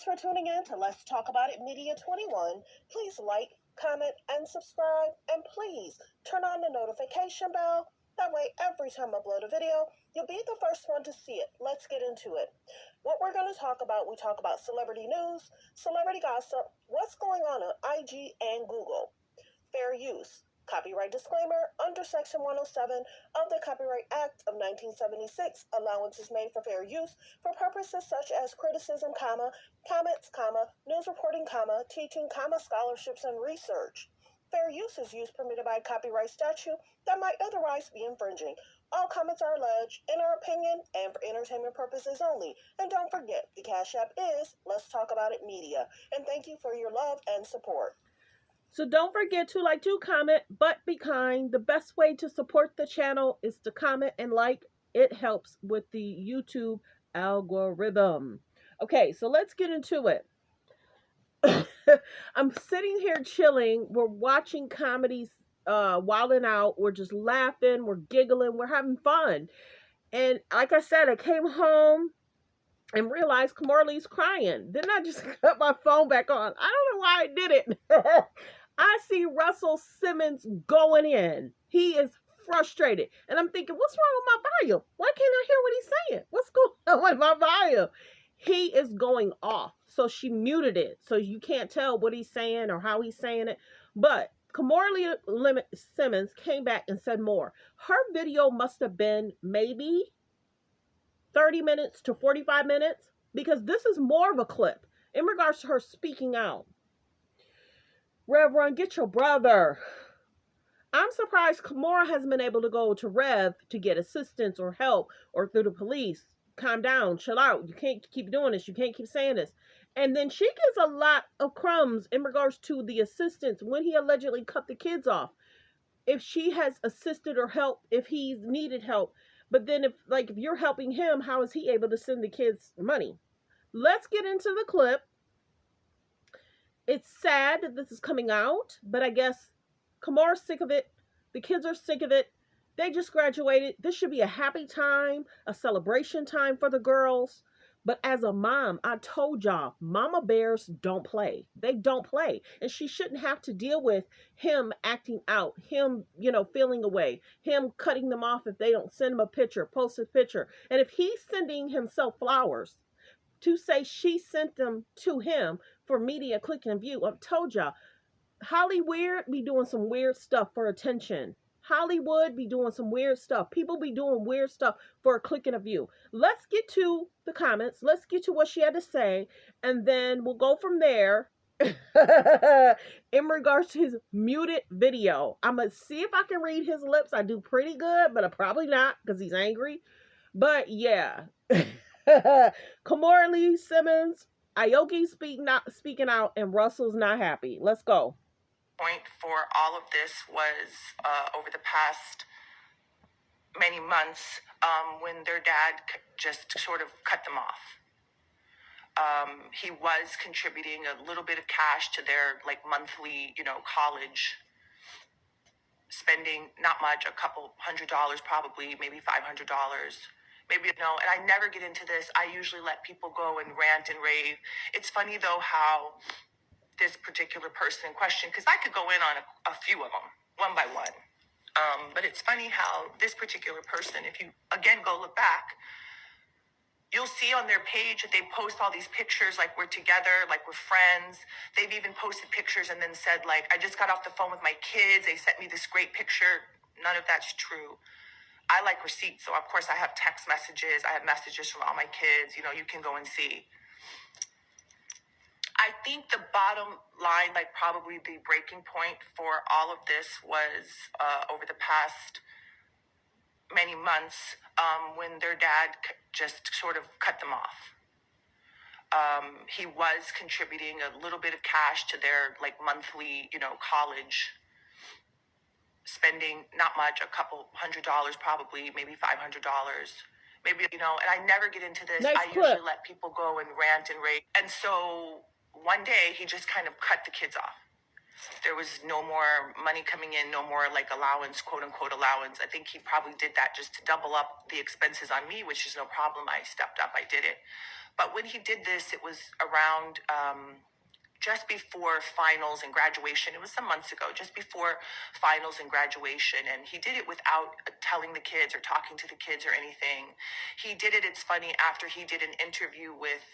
for tuning in to Let's Talk About It Media 21. Please like, comment, and subscribe. And please turn on the notification bell. That way, every time I upload a video, you'll be the first one to see it. Let's get into it. What we're going to talk about, we talk about celebrity news, celebrity gossip, what's going on IG and Google, fair use, copyright disclaimer under Section 107 of the Copyright Act of 1976. Allowance is made for fair use for purposes such as criticism, comments, news reporting, teaching, scholarships, and research. Fair use is use permitted by copyright statute that might otherwise be infringing. All comments are alleged in our opinion and for entertainment purposes only. And don't forget, the Cash App is Let's Talk About It Media. And thank you for your love and support. So don't forget to like, to comment, but be kind. The best way to support the channel is to comment and like. It helps with the YouTube algorithm. Okay, so let's get into it. I'm sitting here chilling. We're watching comedies, wilding out. We're just laughing. We're giggling. We're having fun. And like I said, I came home and realized Kimora crying. Then I just cut my phone back on. I don't know why I did it. I see Russell Simmons going in. He is frustrated. And I'm thinking, what's wrong with my volume? Why can't I hear what he's saying? What's going on with my volume? He is going off. So she muted it. So you can't tell what he's saying or how he's saying it. But Kimora Simmons came back and said more. Her video must have been maybe 30 minutes to 45 minutes. Because this is more of a clip in regards to her speaking out. Reverend, get your brother. I'm surprised Kimora hasn't been able to go to Rev to get assistance or help or through the police. Calm down, chill out. You can't keep doing this. You can't keep saying this. And then she gives a lot of crumbs in regards to the assistance when he allegedly cut the kids off. If she has assisted or helped, if he's needed help. But then if you're helping him, how is he able to send the kids money? Let's get into the clip. It's sad that this is coming out, but I guess Kimora's sick of it. The kids are sick of it. They just graduated. This should be a happy time, a celebration time for the girls. But as a mom, I told y'all, mama bears don't play. They don't play. And she shouldn't have to deal with him acting out, him, feeling away, him cutting them off if they don't send him a picture, post a picture. And if he's sending himself flowers, to say she sent them to him for media click and view. I've told y'all, Hollywood be doing some weird stuff for attention. Hollywood be doing some weird stuff. People be doing weird stuff for a click and a view. Let's get to the comments. Let's get to what she had to say. And then we'll go from there. In regards to his muted video. I'm going to see if I can read his lips. I do pretty good, but I probably not because he's angry. But yeah. Kimora Simmons, Aoki speaking out, and Russell's not happy. Let's go. Point for all of this was over the past many months when their dad just sort of cut them off. He was contributing a little bit of cash to their monthly, college spending, not much, a couple $100 probably, maybe $500. Maybe, and I never get into this. I usually let people go and rant and rave. It's funny, though, how this particular person in question, because I could go in on a few of them, one by one. But it's funny how this particular person, if you, again, go look back, you'll see on their page that they post all these pictures like we're together, like we're friends. They've even posted pictures and then said, I just got off the phone with my kids. They sent me this great picture. None of that's true. I like receipts, so of course I have text messages. I have messages from all my kids. You can go and see. I think the bottom line, probably the breaking point for all of this was over the past many months when their dad just sort of cut them off. He was contributing a little bit of cash to their monthly, college spending, not much, a couple $100 probably, maybe $500. Maybe, and I never get into this. Next I clip. Usually let people go and rant and rave. And so one day he just kind of cut the kids off. There was no more money coming in, no more like allowance, quote unquote allowance. I think he probably did that just to double up the expenses on me, which is no problem. I stepped up, I did it. But when he did this, it was around just before finals and graduation. It was some months ago, just before finals and graduation. And he did it without telling the kids or talking to the kids or anything. He did it, it's funny, after he did an interview with,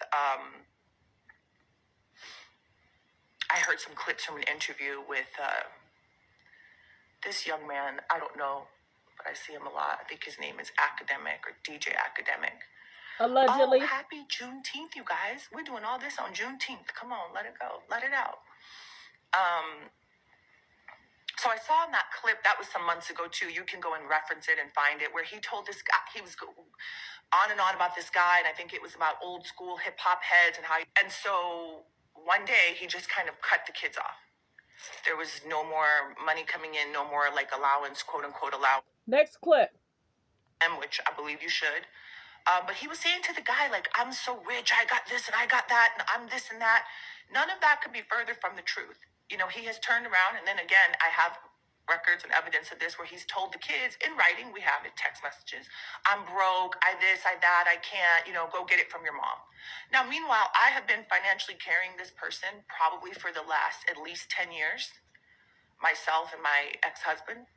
I heard some clips from an interview with this young man. I don't know, but I see him a lot. I think his name is Academic or DJ Academic. Allegedly. Oh, happy Juneteenth, you guys. We're doing all this on Juneteenth. Come on, let it go. Let it out. So I saw in that clip, that was some months ago too. You can go and reference it and find it, where he told this guy, he was on and on about this guy, and I think it was about old school hip hop heads and how. And so one day he just kind of cut the kids off. There was no more money coming in, no more like allowance, quote unquote allowance. Next clip. Which I believe you should. But he was saying to the guy, like, I'm so rich, I got this and I got that, and I'm this and that. None of that could be further from the truth. You know, he has turned around, and then again, I have records and evidence of this where he's told the kids in writing, we have it, text messages, I'm broke, I this, I that, I can't, you know, go get it from your mom. Now, meanwhile, I have been financially carrying this person probably for the last at least 10 years, myself and my ex-husband.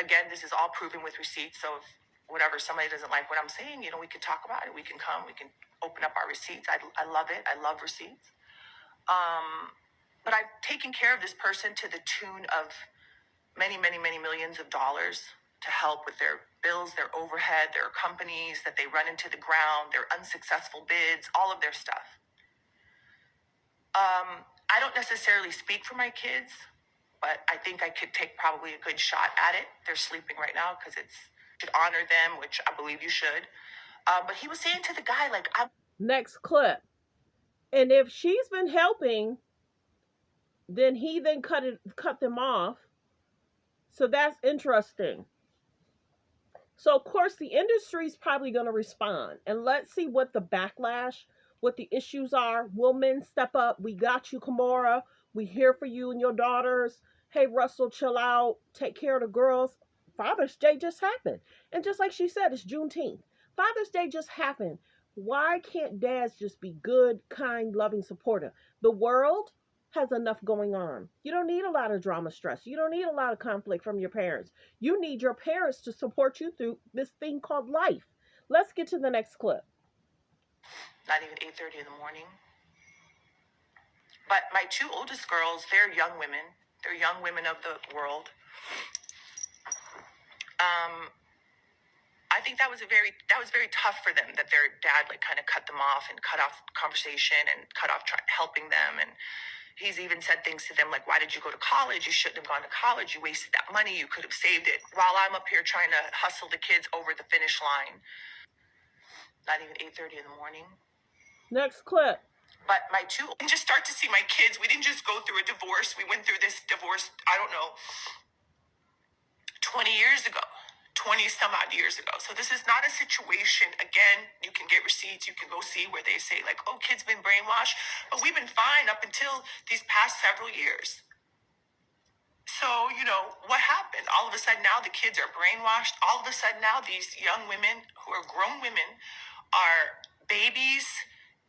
Again, this is all proven with receipts, so if whatever, somebody doesn't like what I'm saying, you know, we can talk about it. We can come, we can open up our receipts. I love it. I love receipts. But I've taken care of this person to the tune of many, many, many millions of dollars to help with their bills, their overhead, their companies that they run into the ground, their unsuccessful bids, all of their stuff. I don't necessarily speak for my kids, but I think I could take probably a good shot at it. They're sleeping right now because it's should honor them, which I believe you should. But he was saying to the guy, like, I'm. Next clip. And if she's been helping, then he then cut them off. So that's interesting. So of course the industry's probably going to respond, and let's see what the backlash, what the issues are. Will men step up? We got you, Kimora. We here for you and your daughters. Hey, Russell, chill out. Take care of the girls. Father's Day just happened. And just like she said, it's Juneteenth. Father's Day just happened. Why can't dads just be good, kind, loving, supportive? The world has enough going on. You don't need a lot of drama, stress. You don't need a lot of conflict from your parents. You need your parents to support you through this thing called life. Let's get to the next clip. Not even 8:30 in the morning. But my two oldest girls, they're young women. They're young women of the world. I think that was very tough for them, that their dad like kind of cut them off and cut off conversation and cut off helping them. And he's even said things to them like, why did you go to college? You shouldn't have gone to college. You wasted that money. You could have saved it, while I'm up here trying to hustle the kids over the finish line. Not even 8:30 in the morning. Next clip. But my two, and just start to see my kids. We didn't just go through a divorce. We went through this divorce, I don't know, 20 years ago. 20 some odd years ago. So this is not a situation, again, you can get receipts, you can go see where they say like, oh, kids been brainwashed, but we've been fine up until these past several years. So, you know, what happened? All of a sudden now the kids are brainwashed. All of a sudden now these young women who are grown women are babies.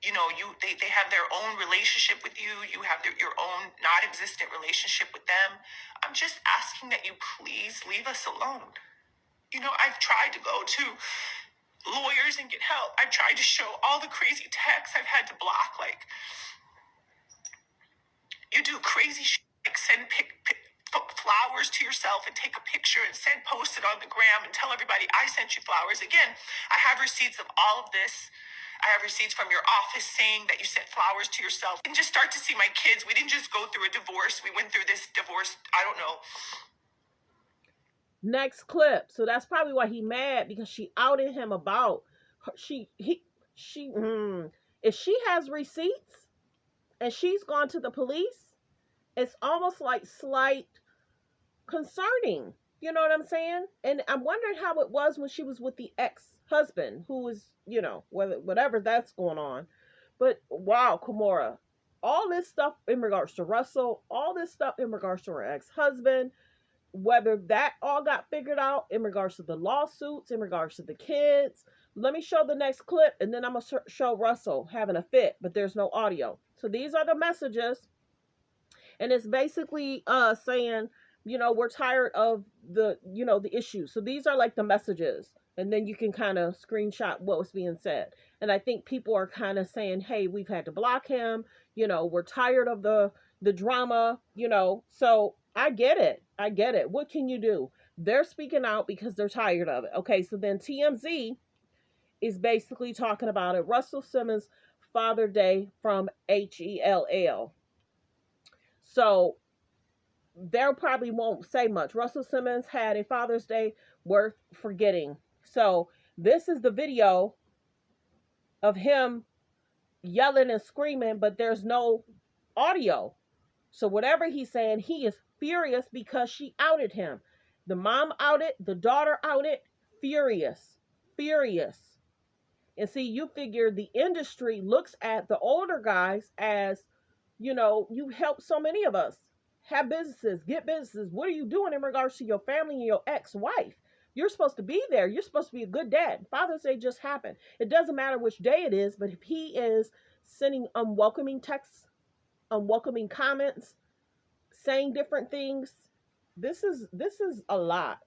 You know, they have their own relationship with you. You have your own non-existent relationship with them. I'm just asking that you please leave us alone. You know, I've tried to go to lawyers and get help. I've tried to show all the crazy texts I've had to block. Like, you do crazy shit, like send flowers to yourself and take a picture and post it on the gram and tell everybody I sent you flowers. Again, I have receipts of all of this. I have receipts from your office saying that you sent flowers to yourself. And just start to see my kids. We didn't just go through a divorce. We went through this divorce, I don't know. Next clip. So that's probably why he mad, because she outed him about her, if she has receipts and she's gone to the police, it's almost like slight concerning. You know what I'm saying? And I'm wondering how it was when she was with the ex-husband, who was, you know, whatever that's going on. But wow, Kimora, all this stuff in regards to Russell, all this stuff in regards to her ex-husband, whether that all got figured out in regards to the lawsuits, in regards to the kids. Let me show the next clip, and then I'm going to show Russell having a fit, but there's no audio. So these are the messages, and it's basically saying, we're tired of the issues. So these are like the messages, and then you can kind of screenshot what was being said. And I think people are kind of saying, hey, we've had to block him, we're tired of the drama, so I get it. What can you do? They're speaking out because they're tired of it. Okay, so then TMZ is basically talking about it. Russell Simmons Father Day from HELL. So they probably won't say much. Russell Simmons had a Father's Day worth forgetting. So this is the video of him yelling and screaming, but there's no audio. So whatever he's saying, he is furious because she outed him. The mom outed, the daughter outed, furious. And see, you figure the industry looks at the older guys as, you helped so many of us have businesses, get businesses. What are you doing in regards to your family and your ex-wife? You're supposed to be there. You're supposed to be a good dad. Father's Day just happened. It doesn't matter which day it is, but if he is sending unwelcoming texts, unwelcoming comments, saying different things, this is a lot.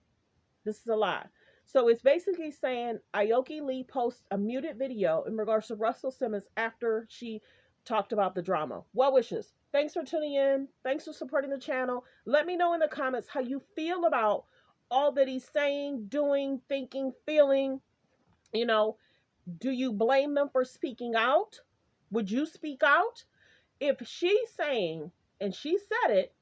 This is a lot. So it's basically saying Aoki Lee posts a muted video in regards to Russell Simmons after she talked about the drama. Well wishes. Thanks for tuning in. Thanks for supporting the channel. Let me know in the comments how you feel about all that he's saying, doing, thinking, feeling. Do you blame them for speaking out? Would you speak out? If she's saying, and she said it,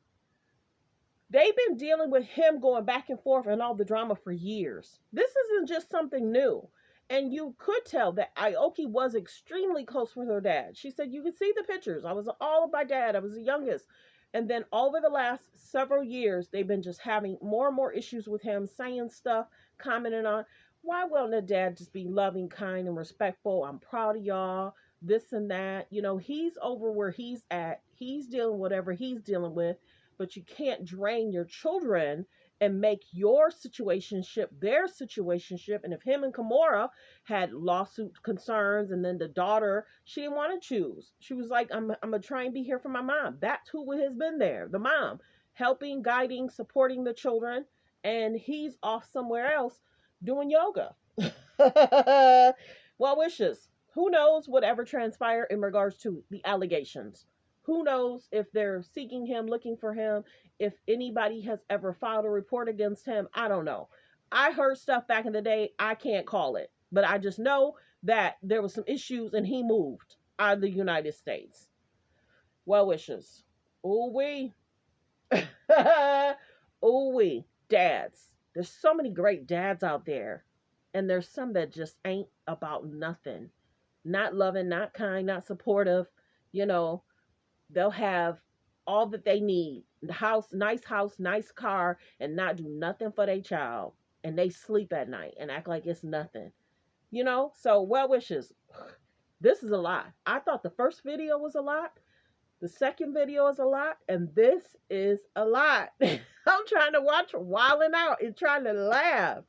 they've been dealing with him going back and forth and all the drama for years. This isn't just something new. And you could tell that Aoki was extremely close with her dad. She said, you can see the pictures. I was all of my dad. I was the youngest. And then over the last several years, they've been just having more and more issues with him, saying stuff, commenting on, why won't the dad just be loving, kind, and respectful? I'm proud of y'all, this and that. He's over where he's at. He's dealing with whatever he's dealing with. But you can't drain your children and make your situationship their situationship. And if him and Kimora had lawsuit concerns, and then the daughter, she didn't want to choose. She was like, I'm gonna try and be here for my mom. That's who has been there. The mom, helping, guiding, supporting the children, and he's off somewhere else doing yoga. Well wishes. Who knows whatever transpired in regards to the allegations. Who knows if they're seeking him, looking for him, if anybody has ever filed a report against him. I don't know. I heard stuff back in the day. I can't call it. But I just know that there was some issues and he moved out of the United States. Well wishes. Ooh wee. Ooh wee. Dads. There's so many great dads out there. And there's some that just ain't about nothing. Not loving, not kind, not supportive. They'll have all that they need, house, nice car, and not do nothing for their child. And they sleep at night and act like it's nothing. So well wishes. This is a lot. I thought the first video was a lot. The second video is a lot. And this is a lot. I'm trying to watch Wildin' Out and trying to laugh.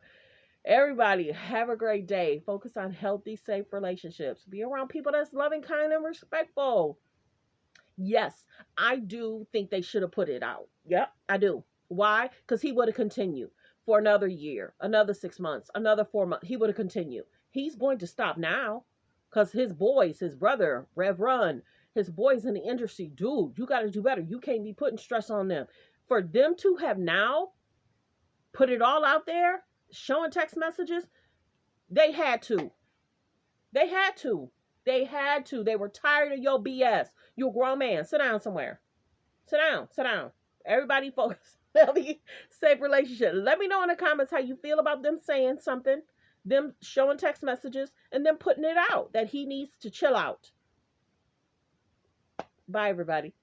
Everybody, have a great day. Focus on healthy, safe relationships. Be around people that's loving, kind, and respectful. Yes, I do think they should have put it out. Yep, I do. Why? Because he would have continued for another year, another 6 months, another 4 months. He would have continued. He's going to stop now because his boys, his brother, Rev Run, his boys in the industry, dude, you got to do better. You can't be putting stress on them. For them to have now put it all out there, showing text messages, they had to. They had to. They had to. They were tired of your BS. You're a grown man. Sit down somewhere. Sit down. Everybody focus. Healthy, safe relationship. Let me know in the comments how you feel about them saying something, them showing text messages, and them putting it out that he needs to chill out. Bye, everybody.